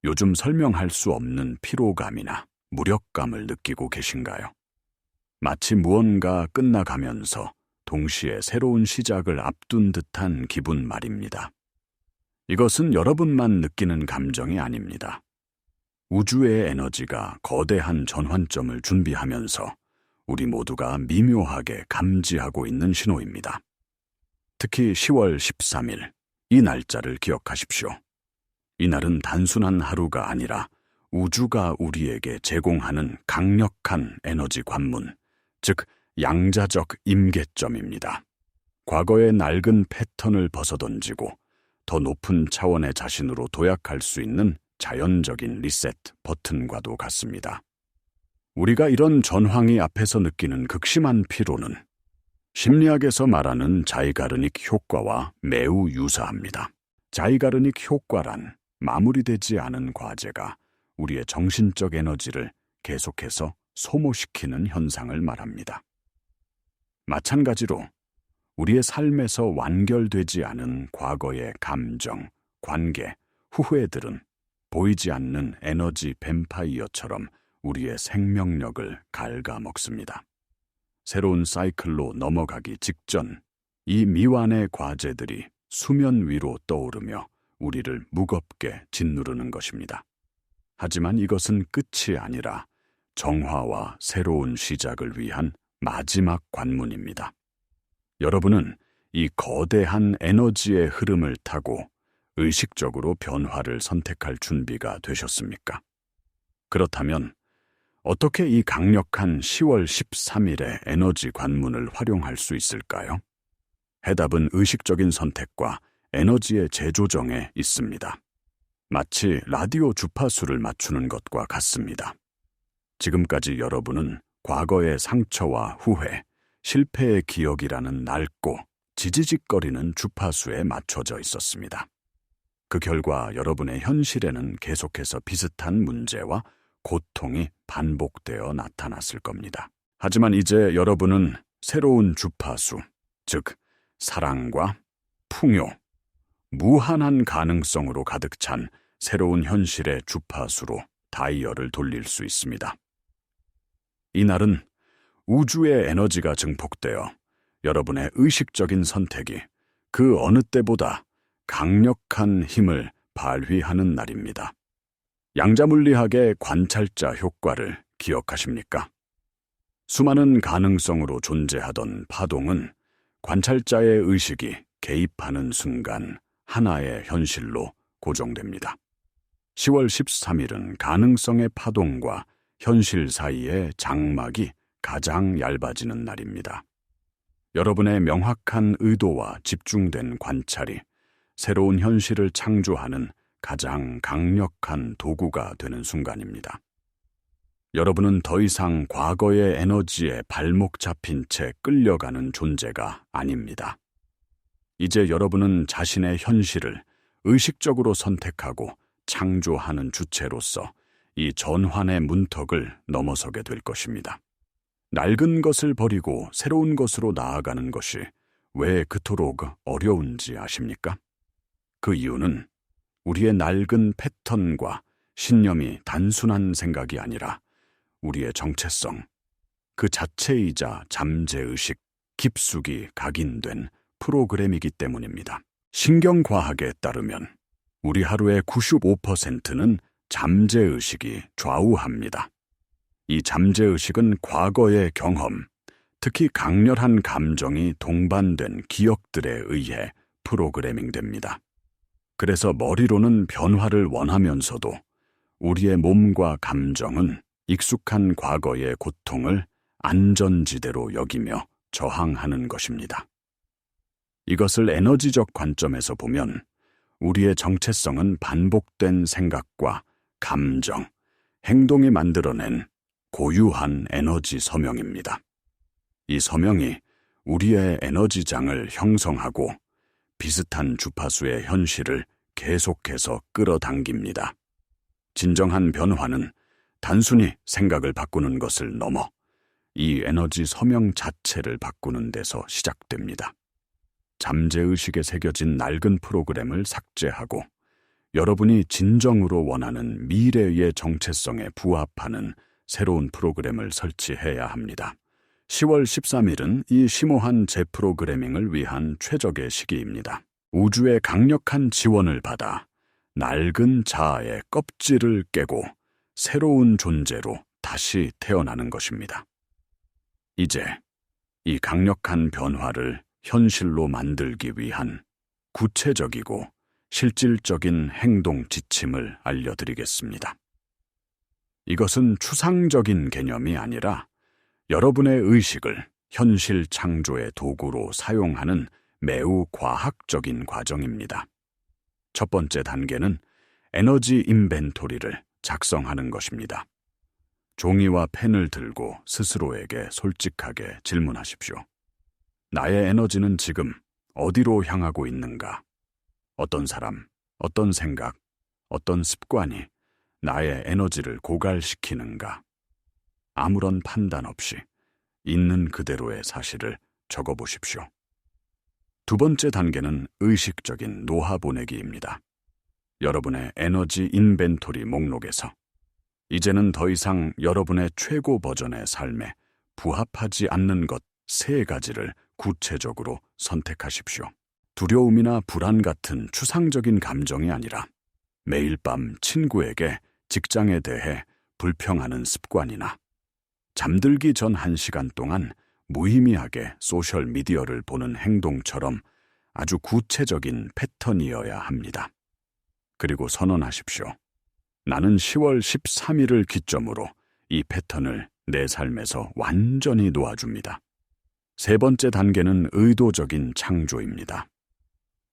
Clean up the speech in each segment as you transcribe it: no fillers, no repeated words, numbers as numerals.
요즘 설명할 수 없는 피로감이나 무력감을 느끼고 계신가요? 마치 무언가 끝나가면서 동시에 새로운 시작을 앞둔 듯한 기분 말입니다. 이것은 여러분만 느끼는 감정이 아닙니다. 우주의 에너지가 거대한 전환점을 준비하면서 우리 모두가 미묘하게 감지하고 있는 신호입니다. 특히 10월 13일, 이 날짜를 기억하십시오. 이날은 단순한 하루가 아니라 우주가 우리에게 제공하는 강력한 에너지 관문, 즉 양자적 임계점입니다. 과거의 낡은 패턴을 벗어던지고 더 높은 차원의 자신으로 도약할 수 있는 자연적인 리셋 버튼과도 같습니다. 우리가 이런 전황이 앞에서 느끼는 극심한 피로는 심리학에서 말하는 자이가르닉 효과와 매우 유사합니다. 자이가르닉 효과란 마무리되지 않은 과제가 우리의 정신적 에너지를 계속해서 소모시키는 현상을 말합니다. 마찬가지로 우리의 삶에서 완결되지 않은 과거의 감정, 관계, 후회들은 보이지 않는 에너지 뱀파이어처럼 우리의 생명력을 갉아먹습니다. 새로운 사이클로 넘어가기 직전 이 미완의 과제들이 수면 위로 떠오르며 우리를 무겁게 짓누르는 것입니다. 하지만 이것은 끝이 아니라 정화와 새로운 시작을 위한 마지막 관문입니다. 여러분은 이 거대한 에너지의 흐름을 타고 의식적으로 변화를 선택할 준비가 되셨습니까? 그렇다면 어떻게 이 강력한 10월 13일의 에너지 관문을 활용할 수 있을까요? 해답은 의식적인 선택과 에너지의 재조정에 있습니다. 마치 라디오 주파수를 맞추는 것과 같습니다. 지금까지 여러분은 과거의 상처와 후회, 실패의 기억이라는 낡고 지지직거리는 주파수에 맞춰져 있었습니다. 그 결과 여러분의 현실에는 계속해서 비슷한 문제와 고통이 반복되어 나타났을 겁니다. 하지만 이제 여러분은 새로운 주파수, 즉 사랑과 풍요, 무한한 가능성으로 가득 찬 새로운 현실의 주파수로 다이얼을 돌릴 수 있습니다. 이날은 우주의 에너지가 증폭되어 여러분의 의식적인 선택이 그 어느 때보다 강력한 힘을 발휘하는 날입니다. 양자물리학의 관찰자 효과를 기억하십니까? 수많은 가능성으로 존재하던 파동은 관찰자의 의식이 개입하는 순간 하나의 현실로 고정됩니다. 10월 13일은 가능성의 파동과 현실 사이의 장막이 가장 얇아지는 날입니다. 여러분의 명확한 의도와 집중된 관찰이 새로운 현실을 창조하는 가장 강력한 도구가 되는 순간입니다. 여러분은 더 이상 과거의 에너지에 발목 잡힌 채 끌려가는 존재가 아닙니다. 이제 여러분은 자신의 현실을 의식적으로 선택하고 창조하는 주체로서 이 전환의 문턱을 넘어서게 될 것입니다. 낡은 것을 버리고 새로운 것으로 나아가는 것이 왜 그토록 어려운지 아십니까? 그 이유는 우리의 낡은 패턴과 신념이 단순한 생각이 아니라 우리의 정체성, 그 자체이자 잠재의식, 깊숙이 각인된 프로그램이기 때문입니다. 신경과학에 따르면 우리 하루의 95%는 잠재의식이 좌우합니다. 이 잠재의식은 과거의 경험, 특히 강렬한 감정이 동반된 기억들에 의해 프로그래밍됩니다. 그래서 머리로는 변화를 원하면서도 우리의 몸과 감정은 익숙한 과거의 고통을 안전지대로 여기며 저항하는 것입니다. 이것을 에너지적 관점에서 보면 우리의 정체성은 반복된 생각과 감정, 행동이 만들어낸 고유한 에너지 서명입니다. 이 서명이 우리의 에너지장을 형성하고 비슷한 주파수의 현실을 계속해서 끌어당깁니다. 진정한 변화는 단순히 생각을 바꾸는 것을 넘어 이 에너지 서명 자체를 바꾸는 데서 시작됩니다. 잠재의식에 새겨진 낡은 프로그램을 삭제하고 여러분이 진정으로 원하는 미래의 정체성에 부합하는 새로운 프로그램을 설치해야 합니다. 10월 13일은 이 심오한 재프로그래밍을 위한 최적의 시기입니다. 우주의 강력한 지원을 받아 낡은 자아의 껍질을 깨고 새로운 존재로 다시 태어나는 것입니다. 이제 이 강력한 변화를 현실로 만들기 위한 구체적이고 실질적인 행동 지침을 알려드리겠습니다. 이것은 추상적인 개념이 아니라 여러분의 의식을 현실 창조의 도구로 사용하는 매우 과학적인 과정입니다. 첫 번째 단계는 에너지 인벤토리를 작성하는 것입니다. 종이와 펜을 들고 스스로에게 솔직하게 질문하십시오. 나의 에너지는 지금 어디로 향하고 있는가? 어떤 사람, 어떤 생각, 어떤 습관이 나의 에너지를 고갈시키는가? 아무런 판단 없이 있는 그대로의 사실을 적어보십시오. 두 번째 단계는 의식적인 노하 보내기입니다. 여러분의 에너지 인벤토리 목록에서 이제는 더 이상 여러분의 최고 버전의 삶에 부합하지 않는 것 3가지를 구체적으로 선택하십시오. 두려움이나 불안 같은 추상적인 감정이 아니라 매일 밤 친구에게 직장에 대해 불평하는 습관이나 잠들기 전 1시간 동안 무의미하게 소셜미디어를 보는 행동처럼 아주 구체적인 패턴이어야 합니다. 그리고 선언하십시오. 나는 10월 13일을 기점으로 이 패턴을 내 삶에서 완전히 놓아줍니다. 세 번째 단계는 의도적인 창조입니다.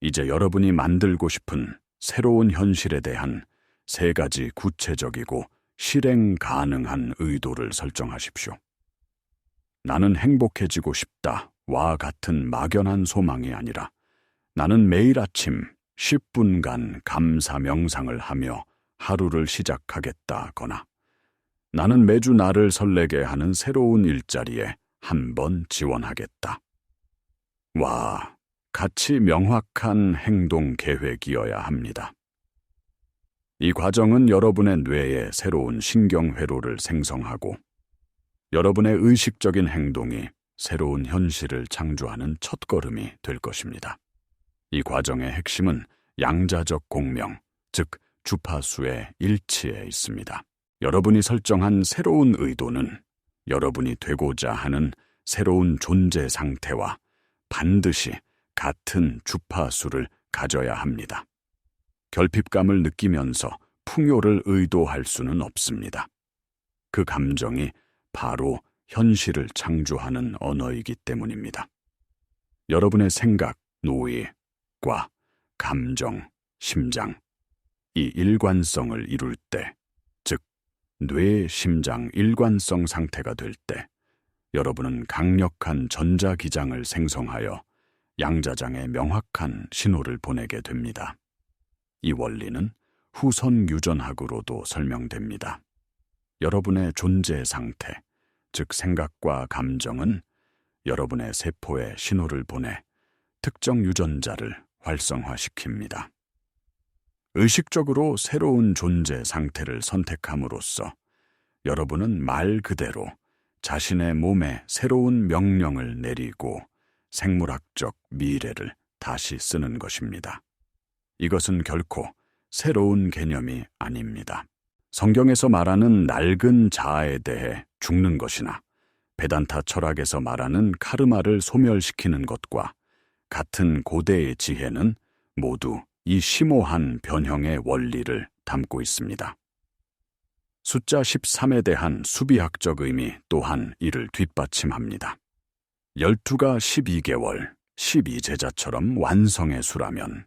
이제 여러분이 만들고 싶은 새로운 현실에 대한 3가지 구체적이고 실행 가능한 의도를 설정하십시오. 나는 행복해지고 싶다와 같은 막연한 소망이 아니라 나는 매일 아침 10분간 감사 명상을 하며 하루를 시작하겠다거나 나는 매주 나를 설레게 하는 새로운 일자리에 한번 지원하겠다. 와, 같이 명확한 행동 계획이어야 합니다. 이 과정은 여러분의 뇌에 새로운 신경회로를 생성하고 여러분의 의식적인 행동이 새로운 현실을 창조하는 첫걸음이 될 것입니다. 이 과정의 핵심은 양자적 공명, 즉 주파수의 일치에 있습니다. 여러분이 설정한 새로운 의도는 여러분이 되고자 하는 새로운 존재 상태와 반드시 같은 주파수를 가져야 합니다. 결핍감을 느끼면서 풍요를 의도할 수는 없습니다. 그 감정이 바로 현실을 창조하는 언어이기 때문입니다. 여러분의 생각, 노의과 감정, 심장, 이 일관성을 이룰 때, 즉 뇌, 심장 일관성 상태가 될 때 여러분은 강력한 전자기장을 생성하여 양자장에 명확한 신호를 보내게 됩니다. 이 원리는 후선 유전학으로도 설명됩니다. 여러분의 존재 상태, 즉 생각과 감정은 여러분의 세포에 신호를 보내 특정 유전자를 활성화시킵니다. 의식적으로 새로운 존재 상태를 선택함으로써 여러분은 말 그대로 자신의 몸에 새로운 명령을 내리고 생물학적 미래를 다시 쓰는 것입니다. 이것은 결코 새로운 개념이 아닙니다. 성경에서 말하는 낡은 자아에 대해 죽는 것이나 베단타 철학에서 말하는 카르마를 소멸시키는 것과 같은 고대의 지혜는 모두 이 심오한 변형의 원리를 담고 있습니다. 숫자 13에 대한 수비학적 의미 또한 이를 뒷받침합니다. 12가 12개월, 12제자처럼 완성의 수라면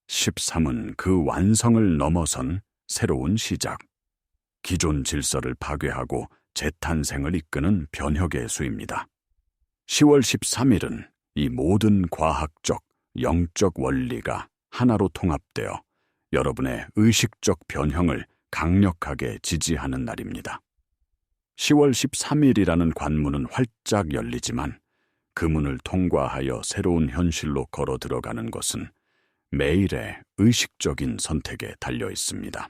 13은 그 완성을 넘어선 새로운 시작, 기존 질서를 파괴하고 재탄생을 이끄는 변혁의 수입니다. 10월 13일은 이 모든 과학적, 영적 원리가 하나로 통합되어 여러분의 의식적 변형을 강력하게 지지하는 날입니다. 10월 13일이라는 관문은 활짝 열리지만 그 문을 통과하여 새로운 현실로 걸어 들어가는 것은 매일의 의식적인 선택에 달려 있습니다.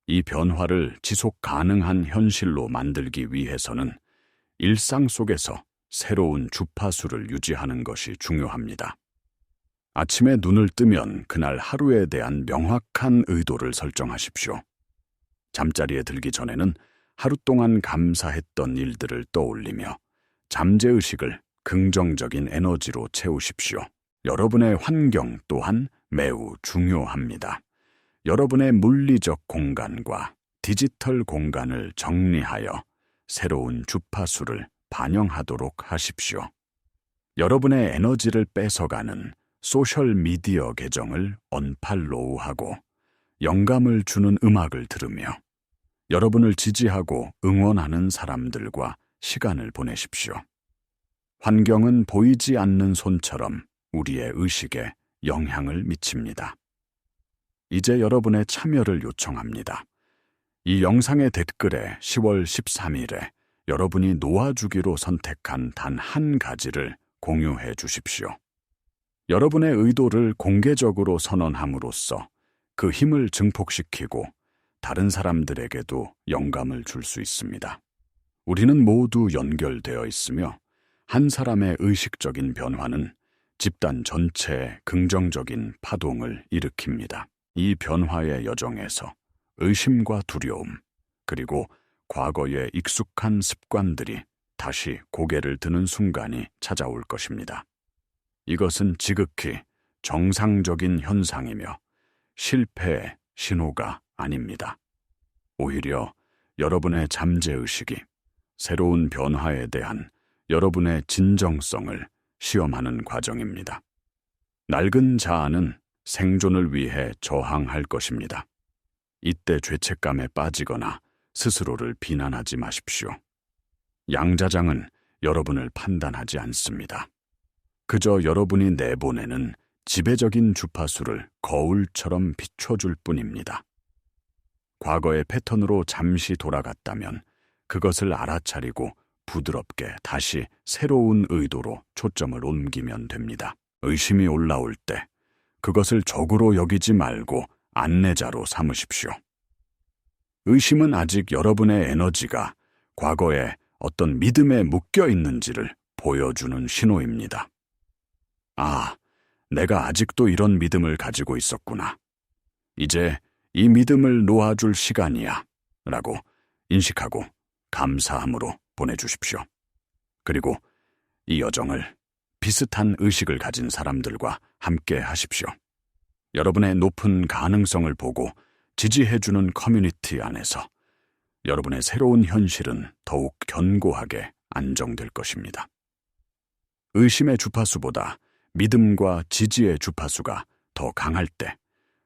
이 변화를 지속 가능한 현실로 만들기 위해서는 일상 속에서 새로운 주파수를 유지하는 것이 중요합니다. 아침에 눈을 뜨면 그날 하루에 대한 명확한 의도를 설정하십시오. 잠자리에 들기 전에는 하루 동안 감사했던 일들을 떠올리며 잠재의식을 긍정적인 에너지로 채우십시오. 여러분의 환경 또한 매우 중요합니다. 여러분의 물리적 공간과 디지털 공간을 정리하여 새로운 주파수를 반영하도록 하십시오. 여러분의 에너지를 뺏어가는 소셜미디어 계정을 언팔로우하고 영감을 주는 음악을 들으며 여러분을 지지하고 응원하는 사람들과 시간을 보내십시오. 환경은 보이지 않는 손처럼 우리의 의식에 영향을 미칩니다. 이제 여러분의 참여를 요청합니다. 이 영상의 댓글에 10월 13일에 여러분이 놓아주기로 선택한 단 한 가지를 공유해 주십시오. 여러분의 의도를 공개적으로 선언함으로써 그 힘을 증폭시키고 다른 사람들에게도 영감을 줄 수 있습니다. 우리는 모두 연결되어 있으며 한 사람의 의식적인 변화는 집단 전체에 긍정적인 파동을 일으킵니다. 이 변화의 여정에서 의심과 두려움, 그리고 과거의 익숙한 습관들이 다시 고개를 드는 순간이 찾아올 것입니다. 이것은 지극히 정상적인 현상이며 실패의 신호가 아닙니다. 오히려 여러분의 잠재의식이 새로운 변화에 대한 여러분의 진정성을 시험하는 과정입니다. 낡은 자아는 생존을 위해 저항할 것입니다. 이때 죄책감에 빠지거나 스스로를 비난하지 마십시오. 양자장은 여러분을 판단하지 않습니다. 그저 여러분이 내보내는 지배적인 주파수를 거울처럼 비춰줄 뿐입니다. 과거의 패턴으로 잠시 돌아갔다면 그것을 알아차리고 부드럽게 다시 새로운 의도로 초점을 옮기면 됩니다. 의심이 올라올 때 그것을 적으로 여기지 말고 안내자로 삼으십시오. 의심은 아직 여러분의 에너지가 과거에 어떤 믿음에 묶여 있는지를 보여주는 신호입니다. 아, 내가 아직도 이런 믿음을 가지고 있었구나. 이제 이 믿음을 놓아줄 시간이야. 라고 인식하고 감사함으로 보내주십시오. 그리고 이 여정을 비슷한 의식을 가진 사람들과 함께 하십시오. 여러분의 높은 가능성을 보고 지지해주는 커뮤니티 안에서 여러분의 새로운 현실은 더욱 견고하게 안정될 것입니다. 의심의 주파수보다 믿음과 지지의 주파수가 더 강할 때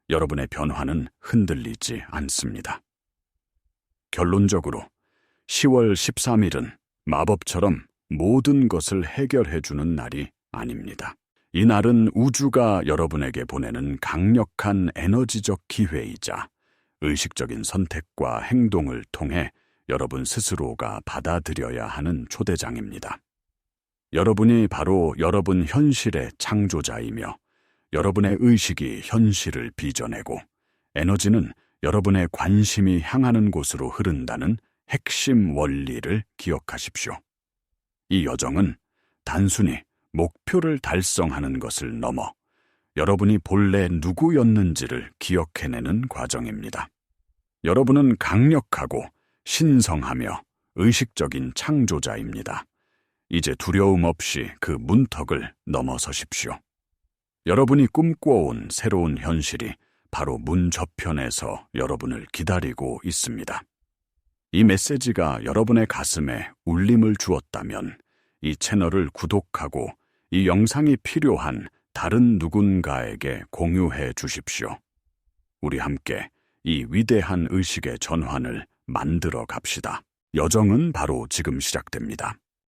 여러분의 변화는 흔들리지 않습니다. 결론적으로 10월 13일은 마법처럼 모든 것을 해결해주는 날이 아닙니다. 이 날은 우주가 여러분에게 보내는 강력한 에너지적 기회이자 의식적인 선택과 행동을 통해 여러분 스스로가 받아들여야 하는 초대장입니다. 여러분이 바로 여러분 현실의 창조자이며 여러분의 의식이 현실을 빚어내고 에너지는 여러분의 관심이 향하는 곳으로 흐른다는 핵심 원리를 기억하십시오. 이 여정은 단순히 목표를 달성하는 것을 넘어 여러분이 본래 누구였는지를 기억해내는 과정입니다. 여러분은 강력하고 신성하며 의식적인 창조자입니다. 이제 두려움 없이 그 문턱을 넘어서십시오. 여러분이 꿈꿔온 새로운 현실이 바로 문 저편에서 여러분을 기다리고 있습니다. 이 메시지가 여러분의 가슴에 울림을 주었다면 이 채널을 구독하고 이 영상이 필요한 다른 누군가에게 공유해 주십시오. 우리 함께 이 위대한 의식의 전환을 만들어 갑시다. 여정은 바로 지금 시작됩니다.